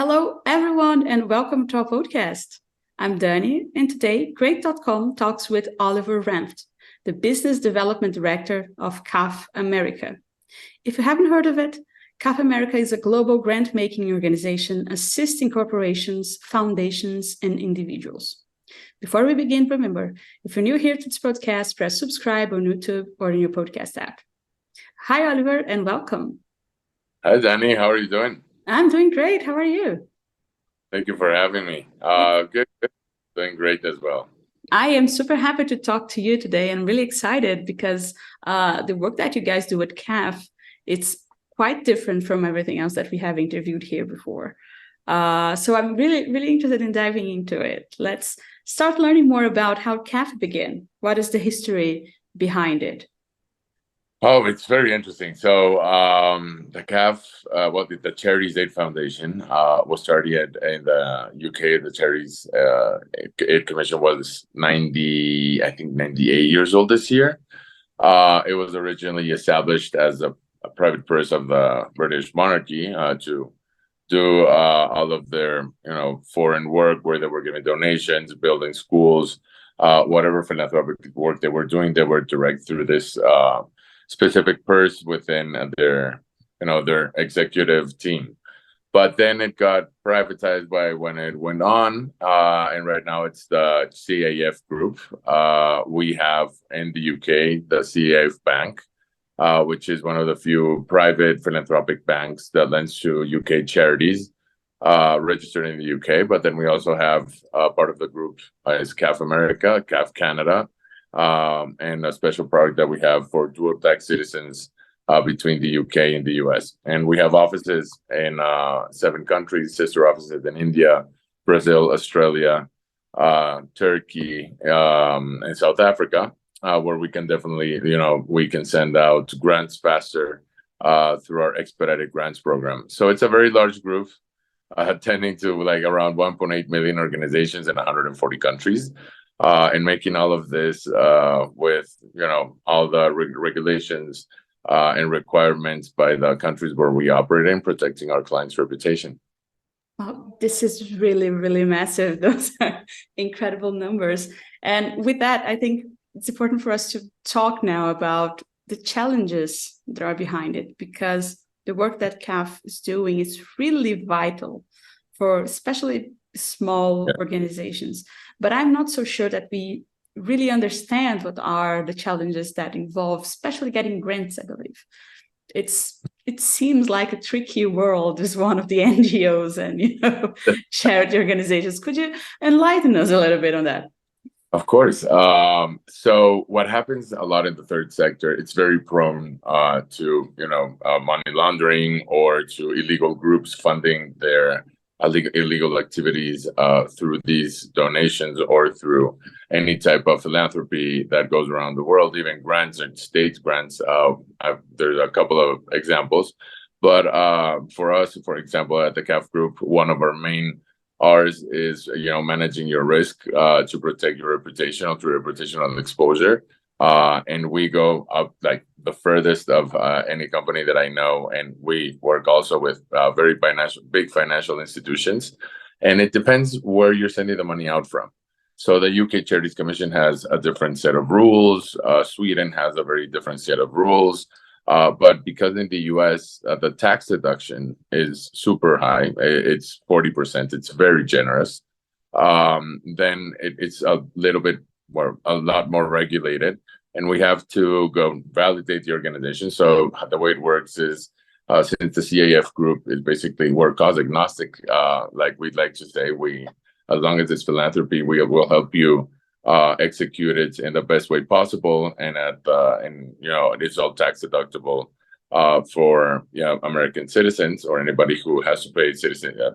Hello, everyone, and welcome to our podcast. I'm Dani, and today Great.com talks with Oliver Ranft, the Business Development Director of CAF America. If you haven't heard of it, CAF America is a global grant-making organization assisting corporations, foundations, and individuals. Before we begin, remember, if you're new here to this podcast, press subscribe on YouTube or in your podcast app. Hi, Oliver, and welcome. Hi, Dani. How are you doing? I'm doing great. How are you? Thank you for having me. Good. Doing great as well. I am super happy to talk to you today. I'm really excited because the work that you guys do at CAF, it's quite different from everything else that we have interviewed here before. So I'm really interested in diving into it. Let's start learning more about how CAF began. What is the history behind it? Oh, it's very interesting. So the CAF, the Charities Aid Foundation, was started in the UK. The Charities Aid Commission was 98 years old this year. It was originally established as a private purse of the British monarchy to do all of their foreign work, where they were giving donations, building schools, whatever philanthropic work they were doing. They were direct through this specific purse within their executive team. But then it got privatized when it went on, and right now it's the CAF group. We have in the UK the CAF Bank, which is one of the few private philanthropic banks that lends to UK charities registered in the UK. But then we also have part of the group is CAF America, CAF Canada, and a special product that we have for dual tax citizens between the UK and the US. And we have offices in 7 countries, sister offices in India, Brazil, Australia, Turkey, and South Africa, where we can definitely, we can send out grants faster through our expedited grants program. So it's a very large group, attending to around 1.8 million organizations in 140 countries. And making all of this with all the regulations and requirements by the countries where we operate in, protecting our clients' reputation. Wow, this is really massive. Those are incredible numbers. And with that, I think it's important for us to talk now about the challenges that are behind it, because the work that CAF is doing is really vital for especially small organizations. But I'm not so sure that we really understand what are the challenges that involve, especially getting grants, I believe. It seems like a tricky world as one of the NGOs and charity organizations. Could you enlighten us a little bit on that? Of course. So what happens a lot in the third sector, it's very prone to money laundering or to illegal groups funding their illegal activities through these donations or through any type of philanthropy that goes around the world, even grants and state grants. There's a couple of examples, but for us, for example, at the CAF Group, one of our main R's is managing your risk to protect your reputation through reputational exposure. And we go up the furthest of any company that I know, and we work also with big financial institutions, and it depends where you're sending the money out from. So the UK Charities Commission has a different set of rules. Sweden has a very different set of rules, but because in the US the tax deduction is super high, it's 40%. It's very generous. Then it's a lot more regulated. And we have to go validate the organization. So the way it works is, since the CAF group is basically, we're cause agnostic, like we'd like to say, as long as it's philanthropy, we will help you execute it in the best way possible, and it's all tax deductible for American citizens or anybody who has to pay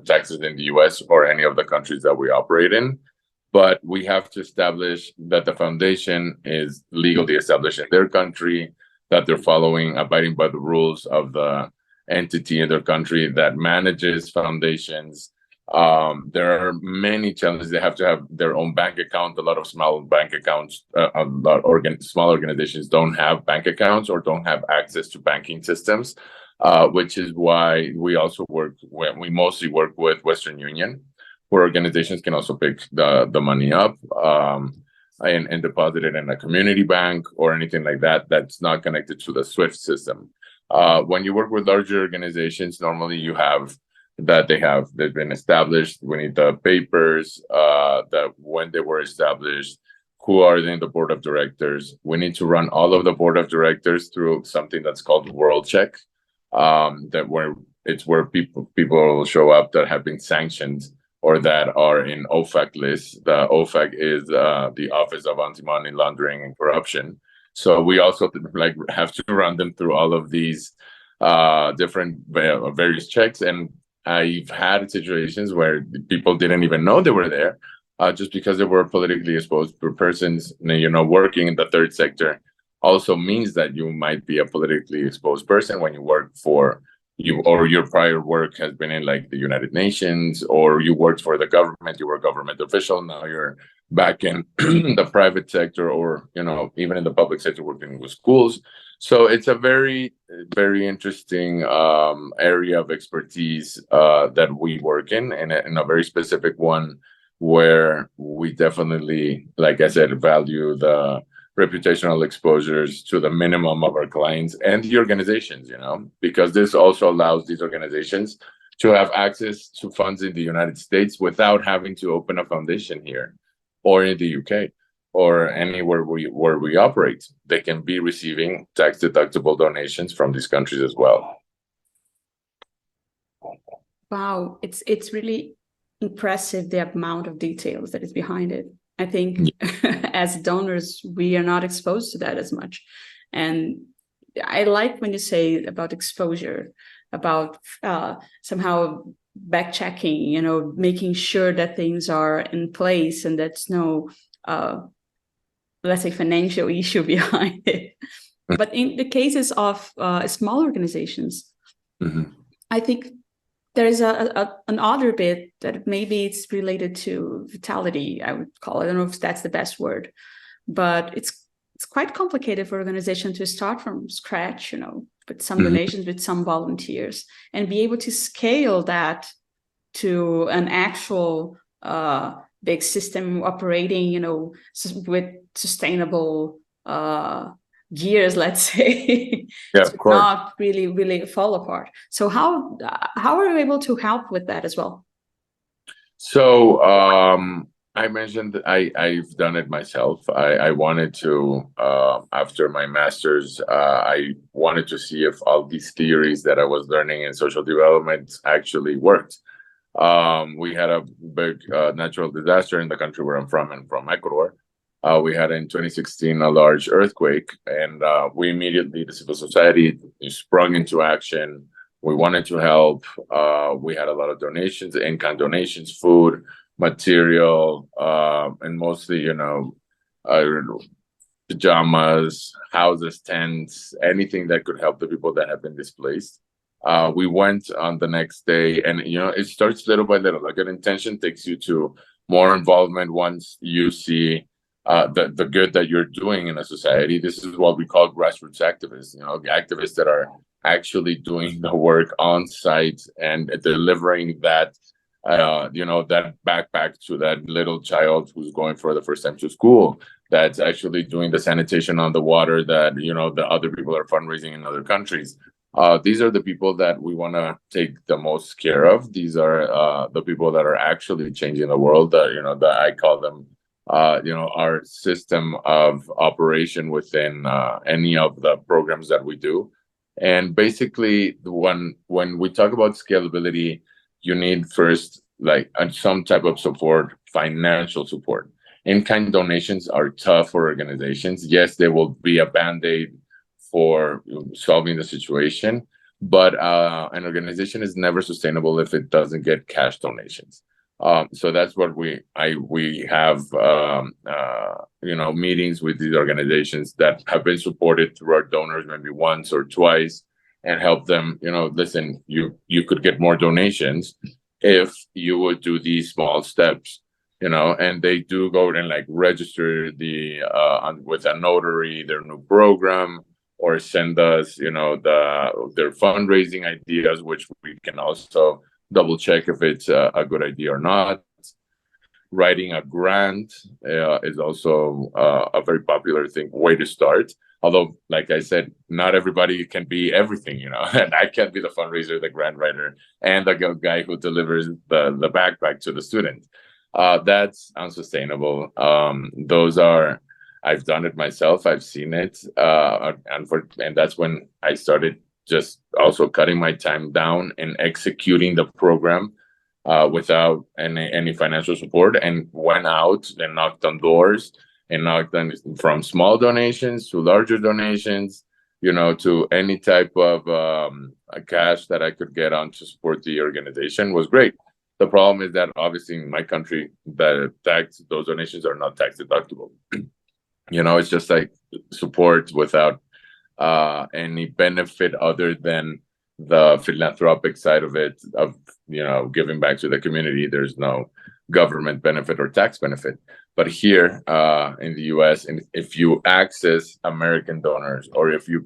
taxes in the US or any of the countries that we operate in. But we have to establish that the foundation is legally established in their country, that they're abiding by the rules of the entity in their country that manages foundations. There are many challenges. They have to have their own bank account. A lot of small bank accounts, small organizations don't have bank accounts or don't have access to banking systems. which is why we also we mostly work with Western Union, where organizations can also pick the money up and deposit it in a community bank or anything like that that's not connected to the SWIFT system. When you work with larger organizations, normally you have that they've been established. We need the papers, that when they were established, who are in the board of directors. We need to run all of the board of directors through something that's called World Check, where people show up that have been sanctioned or that are in OFAC lists. The OFAC is the Office of Anti-Money Laundering and Corruption. So we also have to run them through all of these different various checks. And I've had situations where people didn't even know they were there, just because they were politically exposed persons. Working in the third sector also means that you might be a politically exposed person when you work for you, or your prior work has been in like the United Nations, or you worked for the government, you were a government official, now you're back in the private sector, or even in the public sector working with schools. So it's a very, very interesting area of expertise that we work in a very specific one, where we definitely, like I said, value the reputational exposures to the minimum of our clients and the organizations, because this also allows these organizations to have access to funds in the United States without having to open a foundation here or in the UK or anywhere where we operate. They can be receiving tax-deductible donations from these countries as well. Wow, it's really impressive, the amount of details that is behind it. I think as donors, we are not exposed to that as much. And I like when you say about exposure, about somehow back-checking, making sure that things are in place and that's no, let's say, financial issue behind it. But in the cases of small organizations, I think there is an other bit that maybe it's related to vitality, I would call it. I don't know if that's the best word, but it's quite complicated for an organization to start from scratch, with some donations, with some volunteers, and be able to scale that to an actual big system operating, with sustainable gears, let's say, to not really fall apart. So how are you able to help with that as well? So I mentioned I've done it myself. I wanted to, after my master's, I wanted to see if all these theories that I was learning in social development actually worked. We had a big natural disaster in the country where I'm from Ecuador. We had in 2016 a large earthquake, and we immediately, the civil society, sprung into action. We wanted to help. We had a lot of donations, in-kind donations, food, material, and mostly, pajamas, houses, tents, anything that could help the people that have been displaced. We went on the next day, and it starts little by little. Like, an intention takes you to more involvement once you see the good that you're doing in a society. This is what we call grassroots activists, the activists that are actually doing the work on site and delivering that, that backpack to that little child who's going for the first time to school, that's actually doing the sanitation on the water that, the other people are fundraising in other countries. These are the people that we want to take the most care of. These are the people that are actually changing the world, that I call them, our system of operation within any of the programs that we do. And basically, when we talk about scalability, you need first some type of support, financial support. In-kind donations are tough for organizations. Yes, they will be a band-aid for solving the situation, but an organization is never sustainable if it doesn't get cash donations. So that's what we have, meetings with these organizations that have been supported through our donors maybe once or twice, and help them, listen, you could get more donations if you would do these small steps, and they do go and register with a notary, their new program. or send us, their fundraising ideas, which we can also double check if it's a good idea or not. Writing a grant is also a very popular way to start. Although, like I said, not everybody can be everything, and I can't be the fundraiser, the grant writer, and the guy who delivers the backpack to the student. That's unsustainable. I've done it myself. I've seen it, and that's when I started just also cutting my time down and executing the program without any financial support, and went out and knocked on doors and knocked on from small donations to larger donations, to any type of cash that I could get on to support the organization was great. The problem is that obviously in my country, those donations are not tax deductible. It's just like support without any benefit other than the philanthropic side of it, of giving back to the community. There's no government benefit or tax benefit. But here in the US, and if you access American donors, or if you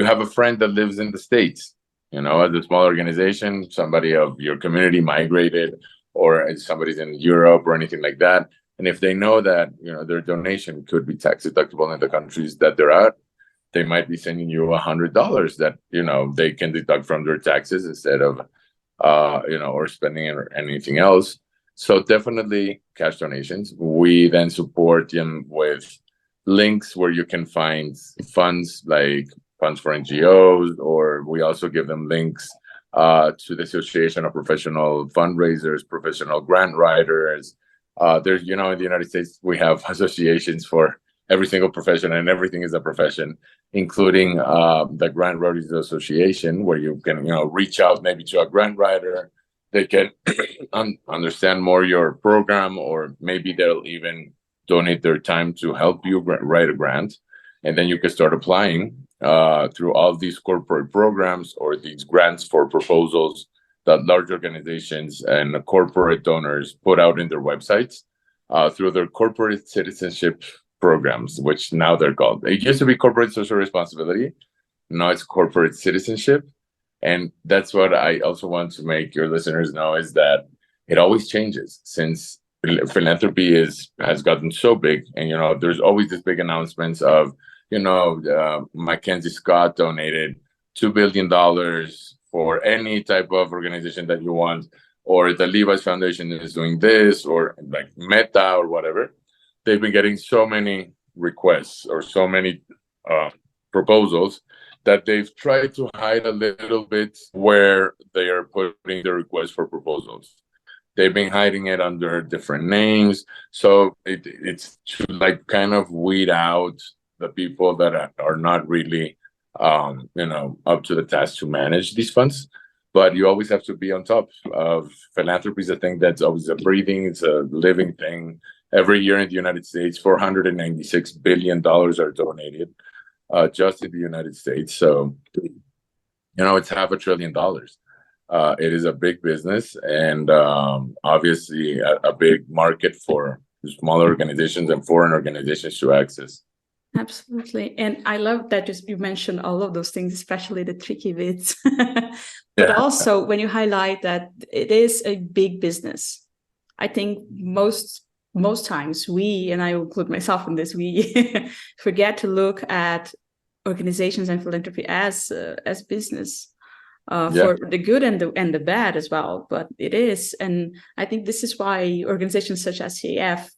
have a friend that lives in the States, as a small organization, somebody of your community migrated, or somebody's in Europe or anything like that, and if they know that their donation could be tax deductible in the countries that they're at, they might be sending you $100 that they can deduct from their taxes instead of or spending it or anything else. So definitely cash donations. We then support them with links where you can find funds, like funds for NGOs, or we also give them links to the Association of Professional Fundraisers, Professional Grant Writers. There's, in the United States, we have associations for every single profession, and everything is a profession, including the Grant Writers Association, where you can, reach out maybe to a grant writer. They can understand more your program, or maybe they'll even donate their time to help you write a grant. And then you can start applying through all these corporate programs or these grants for proposals that large organizations and corporate donors put out in their websites through their corporate citizenship programs, which now they're called. It used to be corporate social responsibility. Now it's corporate citizenship. And that's what I also want to make your listeners know, is that it always changes, since philanthropy has gotten so big. And, there's always this big announcements of, Mackenzie Scott donated $2 billion for any type of organization that you want, or the Levi's Foundation is doing this, or like Meta or whatever. They've been getting so many requests or so many proposals that they've tried to hide a little bit where they are putting the request for proposals. They've been hiding it under different names. So it's to kind of weed out the people that are not really, up to the task to manage these funds. But you always have to be on top of philanthropy. Is a thing that's always it's a living thing. Every year in the United States, $496 billion are donated just in the United States. So, it's $500 billion. It is a big business, and obviously a big market for smaller organizations and foreign organizations to access. Absolutely. And I love that you mentioned all of those things, especially the tricky bits. But also when you highlight that it is a big business, I think most times we, and I will include myself in this, we forget to look at organizations and philanthropy as business for the good and the bad as well. But it is, and I think this is why organizations such as CAF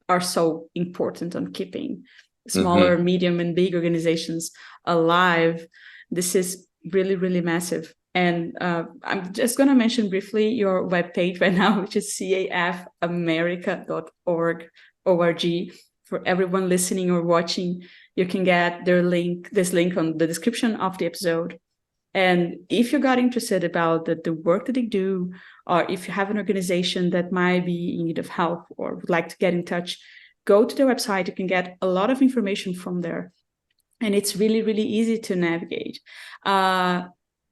are so important on keeping smaller, medium, and big organizations alive. This is really, really massive. And I'm just going to mention briefly your webpage right now, which is cafamerica.org. For everyone listening or watching, you can get this link on the description of the episode. And if you got interested about the work that they do, or if you have an organization that might be in need of help or would like to get in touch, go to their website. You can get a lot of information from there. And it's really, really easy to navigate.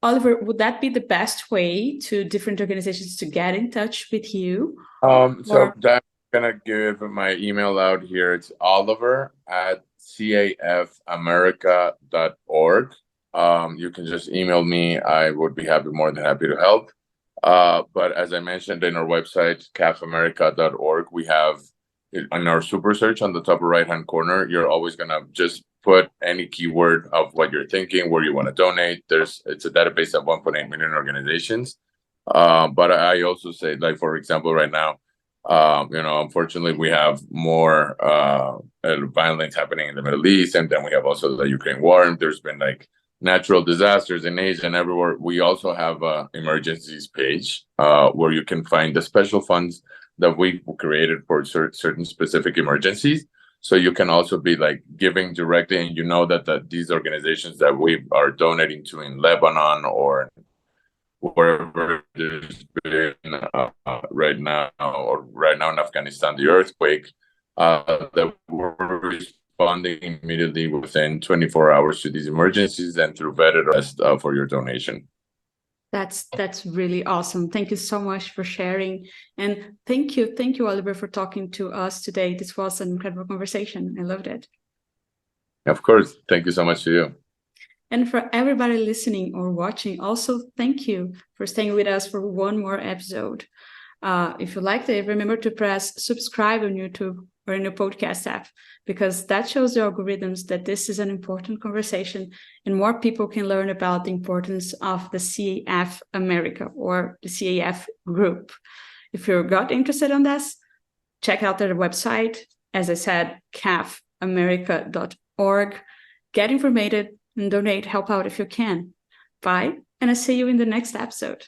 Oliver, would that be the best way to different organizations to get in touch with you? So I'm gonna give my email out here. It's Oliver at cafamerica.org. You can just email me. I would be more than happy to help. But as I mentioned in our website, cafamerica.org, we have in our super search on the top right-hand corner, you're always going to just put any keyword of what you're thinking, where you want to donate. It's a database of 1.8 million organizations. But I also say, like, for example, right now, unfortunately, we have more violence happening in the Middle East, and then we have also the Ukraine war, and there's been like natural disasters in Asia and everywhere. We also have a emergencies page where you can find the special funds that we created for certain specific emergencies. So you can also be like giving directly, and you know that these organizations that we are donating to in Lebanon or wherever there's been right now in Afghanistan, the earthquake, that we're responding immediately within 24 hours to these emergencies and through vetted arrest for your donation. That's really awesome. Thank you so much for sharing. And thank you, Oliver, for talking to us today. This was an incredible conversation. I loved it. Of course. Thank you so much to you. And for everybody listening or watching, also thank you for staying with us for one more episode. If you liked it, remember to press subscribe on YouTube or in your podcast app, because that shows the algorithms that this is an important conversation and more people can learn about the importance of the CAF America or the CAF group. If you got interested in this, check out their website. As I said, cafamerica.org. Get informated and donate, help out if you can. Bye, and I'll see you in the next episode.